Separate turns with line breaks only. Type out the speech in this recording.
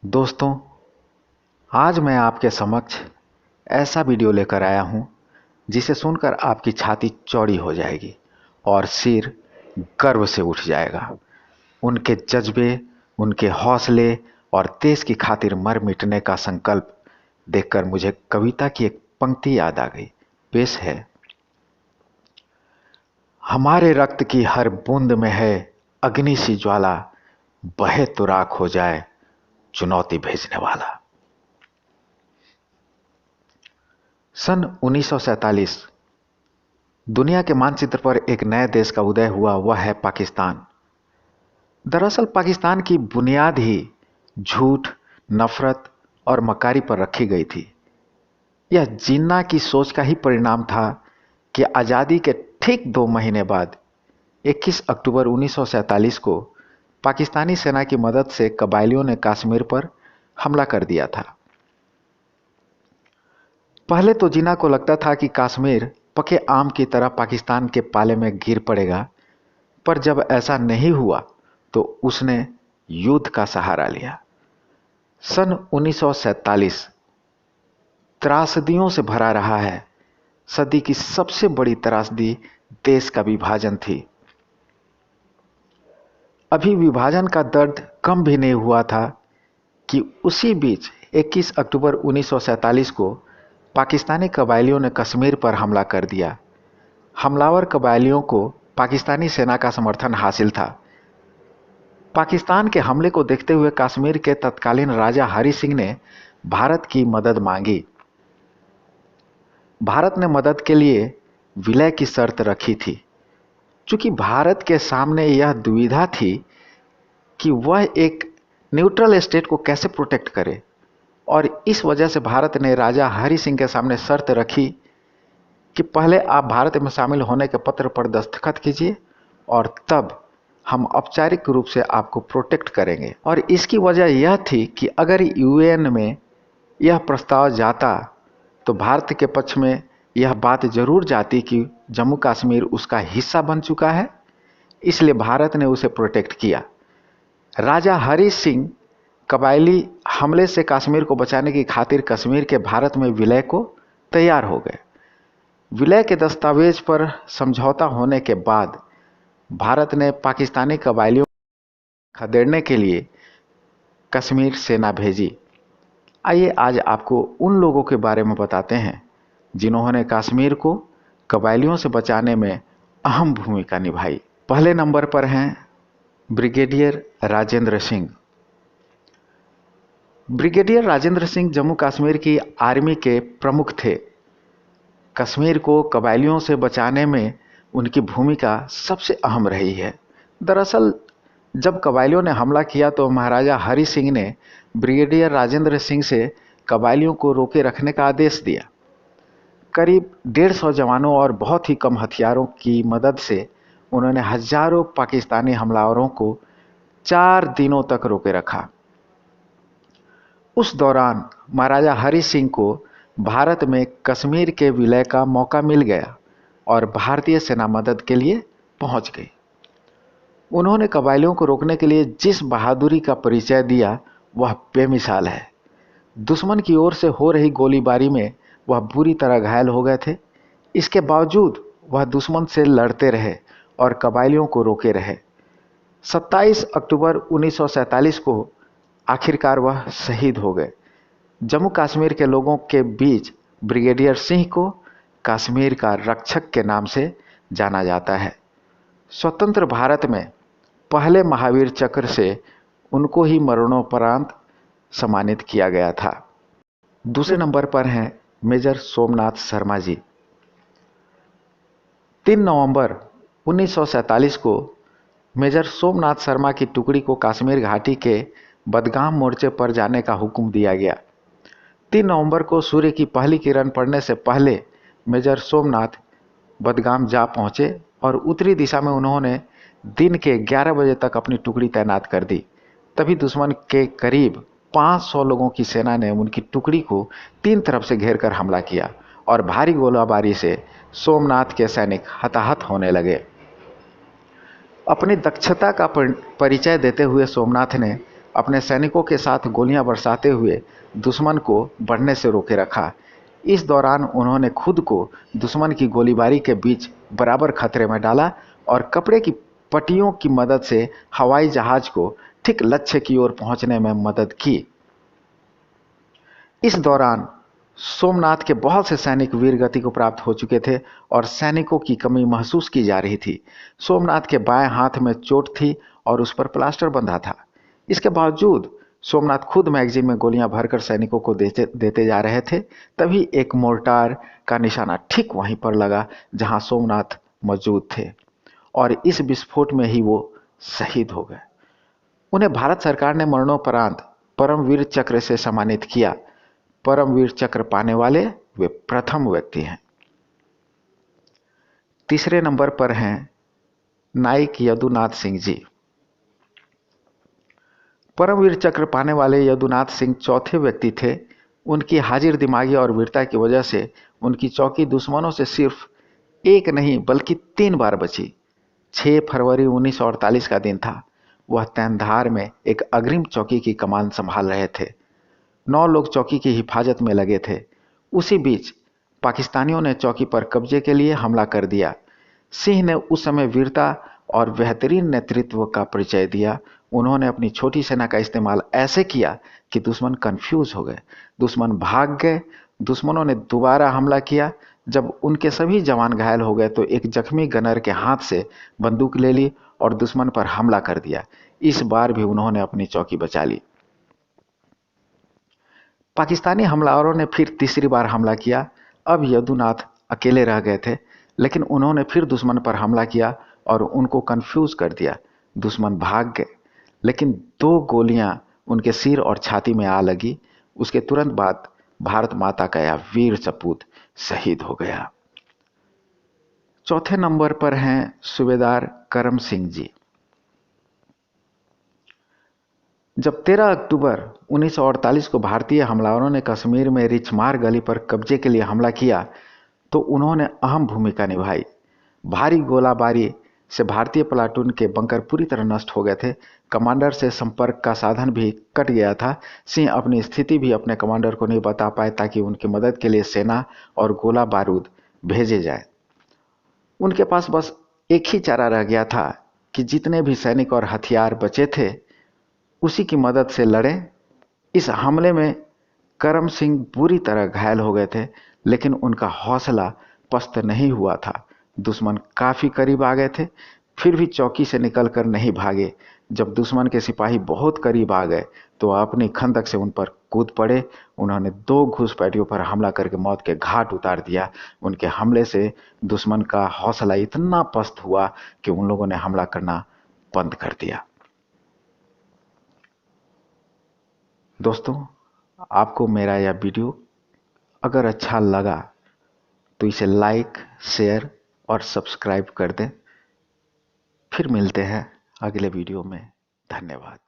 दोस्तों, आज मैं आपके समक्ष ऐसा वीडियो लेकर आया हूं जिसे सुनकर आपकी छाती चौड़ी हो जाएगी और सिर गर्व से उठ जाएगा। उनके जज्बे, उनके हौसले और देश की खातिर मर मिटने का संकल्प देखकर मुझे कविता की एक पंक्ति याद आ गई। पेश है। हमारे रक्त की हर बूंद में है अग्नि सी ज्वाला, बहे तो राख हो जाए चुनौती भेजने वाला। सन 1947 दुनिया के मानचित्र पर एक नए देश का उदय हुआ, वह है पाकिस्तान। दरअसल पाकिस्तान की बुनियाद ही झूठ, नफरत और मक्कारी पर रखी गई थी। यह जिन्ना की सोच का ही परिणाम था कि आज़ादी के ठीक 2 महीने बाद 21 अक्टूबर 1947 को पाकिस्तानी सेना की मदद से कबायलियों ने कश्मीर पर हमला कर दिया था। पहले तो जिन्ना को लगता था कि कश्मीर पके आम की तरह पाकिस्तान के पाले में गिर पड़ेगा, पर जब ऐसा नहीं हुआ तो उसने युद्ध का सहारा लिया। सन 1947 त्रासदियों से भरा रहा है। सदी की सबसे बड़ी त्रासदी देश का विभाजन थी। अभी विभाजन का दर्द कम भी नहीं हुआ था कि उसी बीच 21 अक्टूबर 1947 को पाकिस्तानी कबायलियों ने कश्मीर पर हमला कर दिया। हमलावर कबायलियों को पाकिस्तानी सेना का समर्थन हासिल था। पाकिस्तान के हमले को देखते हुए कश्मीर के तत्कालीन राजा हरि सिंह ने भारत की मदद मांगी। भारत ने मदद के लिए विलय की शर्त रखी थी। चूंकि भारत के सामने यह दुविधा थी कि वह एक न्यूट्रल स्टेट को कैसे प्रोटेक्ट करे, और इस वजह से भारत ने राजा हरि सिंह के सामने शर्त रखी कि पहले आप भारत में शामिल होने के पत्र पर दस्तखत कीजिए और तब हम औपचारिक रूप से आपको प्रोटेक्ट करेंगे। और इसकी वजह यह थी कि अगर यूएन में यह प्रस्ताव जाता तो भारत के पक्ष में यह बात जरूर जाती कि जम्मू कश्मीर उसका हिस्सा बन चुका है, इसलिए भारत ने उसे प्रोटेक्ट किया। राजा हरि सिंह कबायली हमले से कश्मीर को बचाने की खातिर कश्मीर के भारत में विलय को तैयार हो गए। विलय के दस्तावेज पर समझौता होने के बाद भारत ने पाकिस्तानी कबायलियों को खदेड़ने के लिए कश्मीर सेना भेजी। आइए आज आपको उन लोगों के बारे में बताते हैं जिन्होंने कश्मीर को कबायलियों से बचाने में अहम भूमिका निभाई। पहले नंबर पर हैं ब्रिगेडियर राजेंद्र सिंह। ब्रिगेडियर राजेंद्र सिंह जम्मू कश्मीर की आर्मी के प्रमुख थे। कश्मीर को कबायलियों से बचाने में उनकी भूमिका सबसे अहम रही है। दरअसल जब कबायलियों ने हमला किया तो महाराजा हरि सिंह ने ब्रिगेडियर राजेंद्र सिंह से कबायलियों को रोके रखने का आदेश दिया। करीब 150 जवानों और बहुत ही कम हथियारों की मदद से उन्होंने हजारों पाकिस्तानी हमलावरों को 4 दिनों तक रोके रखा। उस दौरान महाराजा हरि सिंह को भारत में कश्मीर के विलय का मौका मिल गया और भारतीय सेना मदद के लिए पहुंच गई। उन्होंने कबायलियों को रोकने के लिए जिस बहादुरी का परिचय दिया वह बेमिसाल है। दुश्मन की ओर से हो रही गोलीबारी में वह बुरी तरह घायल हो गए थे। इसके बावजूद वह दुश्मन से लड़ते रहे और कबायलियों को रोके रहे। 27 अक्टूबर 1947 को आखिरकार वह शहीद हो गए। जम्मू कश्मीर के लोगों के बीच ब्रिगेडियर सिंह को कश्मीर का रक्षक के नाम से जाना जाता है। स्वतंत्र भारत में पहले महावीर चक्र से उनको ही मरणोपरांत सम्मानित किया गया था। दूसरे नंबर पर हैं मेजर सोमनाथ शर्मा जी। 3 नवंबर 1947 को मेजर सोमनाथ शर्मा की टुकड़ी को कश्मीर घाटी के बदगाम मोर्चे पर जाने का हुक्म दिया गया। 3 नवंबर को सूर्य की पहली किरण पड़ने से पहले मेजर सोमनाथ बदगाम जा पहुंचे और उत्तरी दिशा में उन्होंने दिन के 11 बजे तक अपनी टुकड़ी तैनात कर दी। तभी दुश्मन के करीब 500 लोगों की सेना ने उनकी टुकड़ी को 3 तरफ से घेरकर हमला किया और भारी गोलाबारी से सोमनाथ के सैनिक हताहत होने लगे। अपनी दक्षता का परिचय देते हुए सोमनाथ ने अपने सैनिकों के साथ गोलियां बरसाते हुए दुश्मन को बढ़ने से रोके रखा। इस दौरान उन्होंने खुद को दुश्मन की गोलीबारी के बीच बराबर खतरे में डाला और कपड़े की पट्टियों की मदद से हवाई जहाज को ठीक लक्ष्य की ओर पहुंचने में मदद की। इस दौरान सोमनाथ के बहुत से सैनिक वीरगति को प्राप्त हो चुके थे और सैनिकों की कमी महसूस की जा रही थी। सोमनाथ के बाएं हाथ में चोट थी और उस पर प्लास्टर बंधा था। इसके बावजूद सोमनाथ खुद मैगजीन में गोलियां भरकर सैनिकों को देते जा रहे थे। तभी एक मोर्टार का निशाना ठीक वहीं पर लगा जहां सोमनाथ मौजूद थे और इस विस्फोट में ही वो शहीद हो गए। उन्हें भारत सरकार ने मरणोपरांत परमवीर चक्र से सम्मानित किया। परमवीर चक्र पाने वाले वे प्रथम व्यक्ति हैं। तीसरे नंबर पर हैं नाइक यदुनाथ सिंह जी। परमवीर चक्र पाने वाले यदुनाथ सिंह चौथे व्यक्ति थे। उनकी हाजिर दिमागी और वीरता की वजह से उनकी चौकी दुश्मनों से सिर्फ एक नहीं बल्कि 3 बार बची। 6 फरवरी 1948 का दिन था। वह तैनधार में एक अग्रिम चौकी की कमान संभाल रहे थे। 9 लोग चौकी की हिफाजत में लगे थे। उसी बीच पाकिस्तानियों ने चौकी पर कब्जे के लिए हमला कर दिया। सिंह ने उस समय वीरता और बेहतरीन नेतृत्व का परिचय दिया। उन्होंने अपनी छोटी सेना का इस्तेमाल ऐसे किया कि दुश्मन कंफ्यूज हो गए, दुश्मन भाग गए। दुश्मनों ने दोबारा हमला किया। जब उनके सभी जवान घायल हो गए तो एक जख्मी गनर के हाथ से बंदूक ले ली और दुश्मन पर हमला कर दिया। इस बार भी उन्होंने अपनी चौकी बचा ली। पाकिस्तानी हमलावरों ने फिर तीसरी बार हमला किया। अब यदुनाथ अकेले रह गए थे, लेकिन उन्होंने फिर दुश्मन पर हमला किया और उनको कंफ्यूज कर दिया। दुश्मन भाग गए, लेकिन 2 गोलियां उनके सिर और छाती में आ लगी। उसके तुरंत बाद भारत माता का यह वीर सपूत शहीद हो गया। चौथे नंबर पर हैं सूबेदार करम सिंह जी। जब 13 अक्टूबर 1948 को भारतीय हमलावरों ने कश्मीर में रिछमार गली पर कब्जे के लिए हमला किया तो उन्होंने अहम भूमिका निभाई। भारी गोलाबारी से भारतीय प्लाटून के बंकर पूरी तरह नष्ट हो गए थे। कमांडर से संपर्क का साधन भी कट गया था। सिंह अपनी स्थिति भी अपने कमांडर को नहीं बता पाए ताकि उनकी मदद के लिए सेना और गोला बारूद भेजे जाए। उनके पास बस एक ही चारा रह गया था कि जितने भी सैनिक और हथियार बचे थे उसी की मदद से लड़ें। इस हमले में करम सिंह बुरी तरह घायल हो गए थे, लेकिन उनका हौसला पस्त नहीं हुआ था। दुश्मन काफी करीब आ गए थे, फिर भी चौकी से निकलकर नहीं भागे। जब दुश्मन के सिपाही बहुत करीब आ गए तो अपनी खंदक से उन पर कूद पड़े। उन्होंने 2 घुसपैठियों पर हमला करके मौत के घाट उतार दिया। उनके हमले से दुश्मन का हौसला इतना पस्त हुआ कि उन लोगों ने हमला करना बंद कर दिया। दोस्तों, आपको मेरा यह वीडियो अगर अच्छा लगा तो इसे लाइक, शेयर और सब्सक्राइब कर दें। फिर मिलते हैं अगले वीडियो में। धन्यवाद।